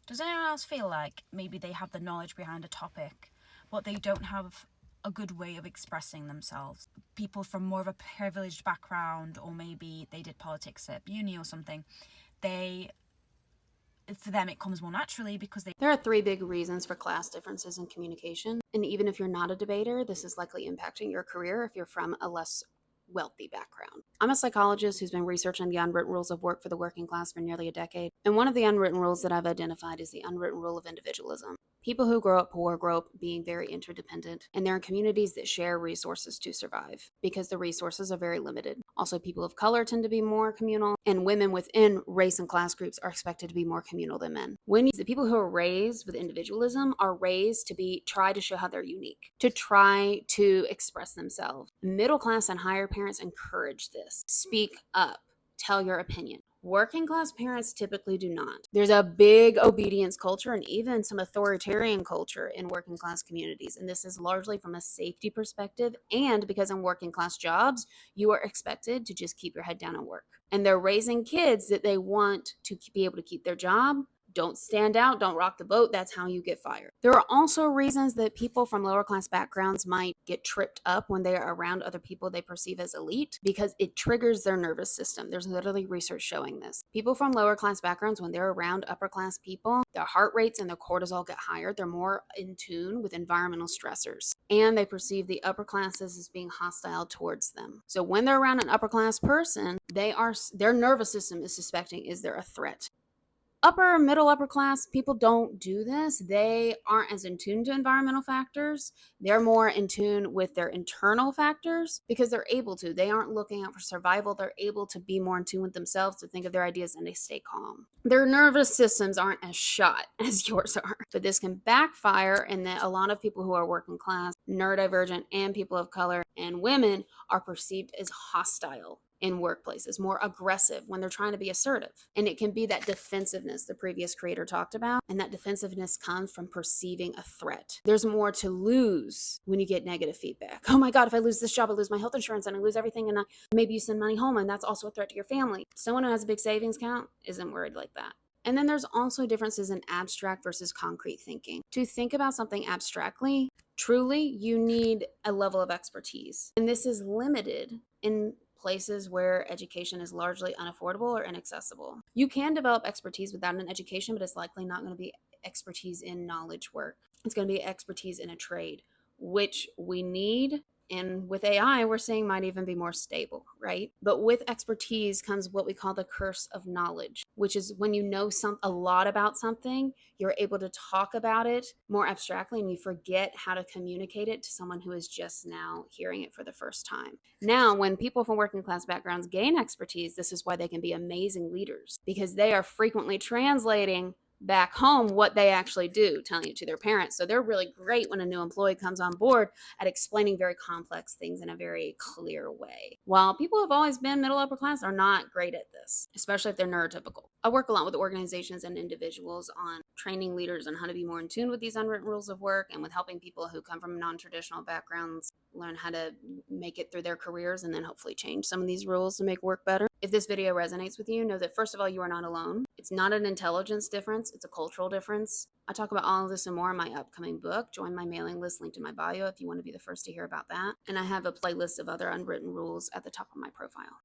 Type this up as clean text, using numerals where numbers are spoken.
Does anyone else feel like maybe they have the knowledge behind a topic, but they don't have a good way of expressing themselves? People from more of a privileged background, or maybe they did politics at uni or something, for them it comes more naturally because they... There are three big reasons for class differences in communication. And even if you're not a debater, this is likely impacting your career if you're from a less wealthy background. I'm a psychologist who's been researching the unwritten rules of work for the working class for nearly a decade. And one of the unwritten rules that I've identified is the unwritten rule of individualism. People who grow up poor grow up being very interdependent, and they're in communities that share resources to survive because the resources are very limited. Also, people of color tend to be more communal, and women within race and class groups are expected to be more communal than men. The people who are raised with individualism are raised to try to show how they're unique, to try to express themselves. Middle class and higher parents encourage this. Speak up, tell your opinion. Working class parents typically do not. There's a big obedience culture and even some authoritarian culture in working class communities. And this is largely from a safety perspective, and because in working class jobs, you are expected to just keep your head down and work. And they're raising kids that they want to be able to keep their job. Don't stand out, don't rock the boat. That's how you get fired. There are also reasons that people from lower class backgrounds might get tripped up when they are around other people they perceive as elite because it triggers their nervous system. There's literally research showing this. People from lower class backgrounds, when they're around upper class people, their heart rates and their cortisol get higher. They're more in tune with environmental stressors, and they perceive the upper classes as being hostile towards them. So when they're around an upper class person, their nervous system is suspecting, is there a threat? Upper class people don't do this. They aren't as in tune to environmental factors. They're more in tune with their internal factors because they're able to. They aren't looking out for survival. They're able to be more in tune with themselves, to think of their ideas, and they stay calm. Their nervous systems aren't as shot as yours are. But this can backfire in that a lot of people who are working class, neurodivergent, and people of color and women are perceived as hostile in workplaces, more aggressive when they're trying to be assertive. And it can be that defensiveness the previous creator talked about, and that defensiveness comes from perceiving a threat. There's more to lose when you get negative feedback. Oh my God, if I lose this job, I lose my health insurance and I lose everything, and maybe you send money home, and that's also a threat to your family. Someone who has a big savings account isn't worried like that. And then there's also differences in abstract versus concrete thinking. To think about something abstractly, truly, you need a level of expertise. And this is limited in places where education is largely unaffordable or inaccessible. You can develop expertise without an education, but it's likely not going to be expertise in knowledge work. It's going to be expertise in a trade, which we need. And with AI, we're seeing might even be more stable, right? But with expertise comes what we call the curse of knowledge, which is when you know a lot about something, you're able to talk about it more abstractly, and you forget how to communicate it to someone who is just now hearing it for the first time. Now, when people from working class backgrounds gain expertise, this is why they can be amazing leaders, because they are frequently translating back home what they actually do, telling it to their parents. So they're really great when a new employee comes on board at explaining very complex things in a very clear way. While people who have always been middle upper class are not great at this, especially if they're neurotypical. I work a lot with organizations and individuals on training leaders on how to be more in tune with these unwritten rules of work, and with helping people who come from non-traditional backgrounds learn how to make it through their careers and then hopefully change some of these rules to make work better. If this video resonates with you, know that first of all, you are not alone. It's not an intelligence difference, it's a cultural difference. I talk about all of this and more in my upcoming book. Join my mailing list, linked in my bio, if you want to be the first to hear about that. And I have a playlist of other unwritten rules at the top of my profile.